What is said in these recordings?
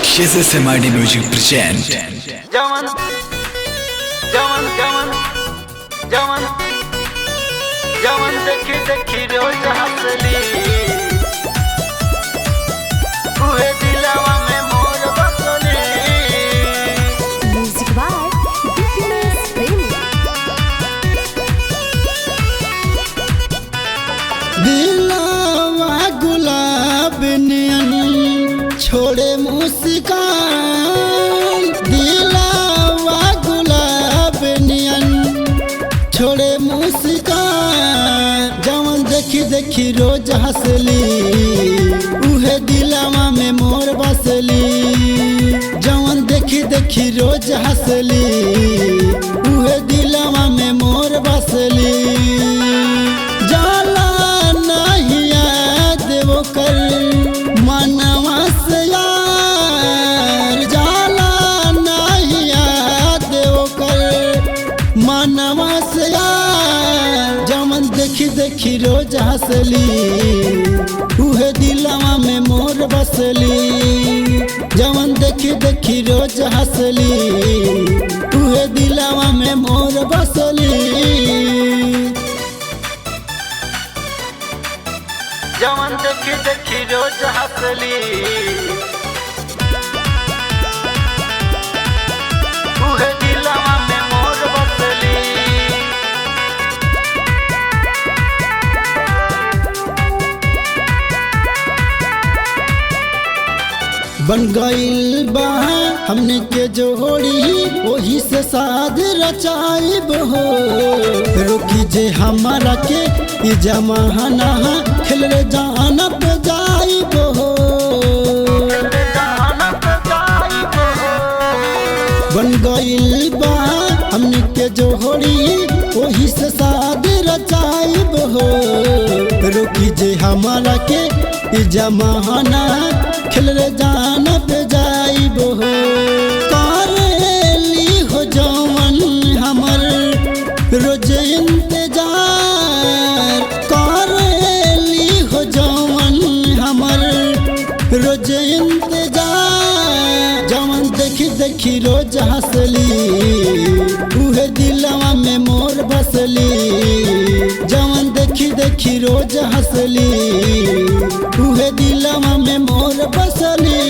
SSMRD Music present. Jaman, jaman, jaman, jaman, jaman dekhi dekhi roz hasli. Uhe dilawa mein mor basli. Music by Fitness Premi. दिलावा गुलाब नियन छोड़े मुस्कान, दिलावा गुलाब नियन छोड़े मुस्कान। जवन देखी देखी रोज हंसली, उहे दिलावा में मोर बसली। जवन देखी देखी रोज हंसली, उहे दिलावा में मोर बसली। जाला नहीं याद वो कर मनवा से यार, जाला नहीं याद वो कर मनवा से यार। जमन देखी देखी रोज हंसली, उहे दिलवा में मोर बसली। जमन देखी देखी रोज हंसली, उहे दिलवा में मोर बसली। Jaman dekhi dekhi roz hasli. Uhe dilawa mein mor basli. बन गईल बा हमने के जोड़ी, वही से साध रचाइब हो। रोकी जे हमारा के ई जमाना खेल रे जाना पे जाइब हो। बन गईल बा हमने के जोड़ी, वही से साध रचाइब हो। रोकी जे हमारा के ई जमाना खेल रे जान पे जाइब हो। करेली हो जवन हमर रोज इंतजार, करेली हो जवन हमर रोज इंतजार। जवन देखी देखी रोज हंसली, उहे दिलवा में मोर बसली। जवन देखी देखी रोज हंसली, उहे दिलवा में मोर बसली।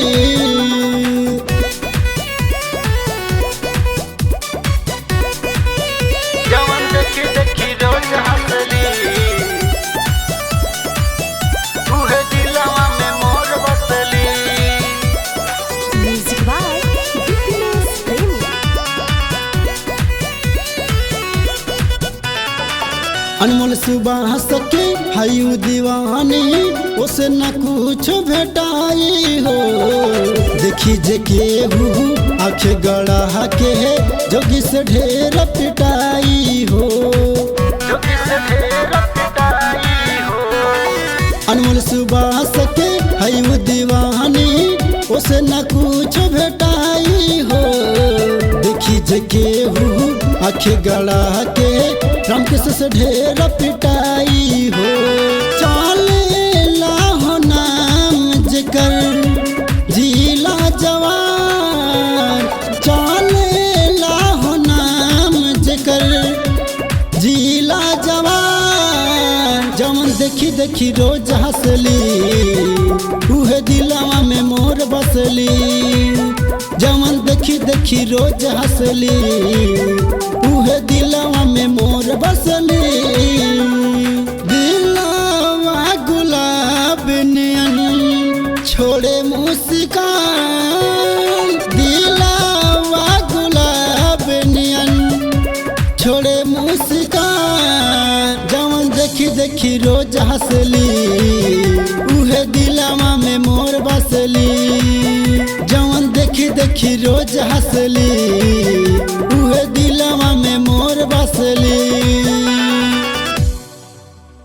Jaman dekhi dekhi roz hasli. Uhe dilawa mein mor basli. Music by Fitness Premi. अनमोल सुबह सके हायु दीवानी, उसे न कुछ भेटाई हो। देखी जे केहू आँख गड़ा के जोगी से ढेर पिटाई हो। जो किसे ढेर पिटाई हो. अनमोल सुबह सके हायु दीवानी, उसे न कुछ भेटाई हो। देखी जे केहू आँख गड़ा के रामकृष्ण से ढेर पिटाई हो। चालेला हो नाम जिकर जिला जवान, चालेला हो नाम जिकर जिला जवान। जवन देखी देखी रोज हंसली, उहे दिलवा में मोर बसली। जवन देखी देखी रोज हंसली, उहे दिलवा में मोर बसली। दिलवा गुलाब नियन छोड़े मुस्कान, दिलवा गुलाब नियन छोड़े मुस्कान। जवन देखी देखी रोज हंसली, उहे दिलवा में मोर बसली। जवन देखी देखी रोज हंसली, उहे दिलवा में मोर बसली।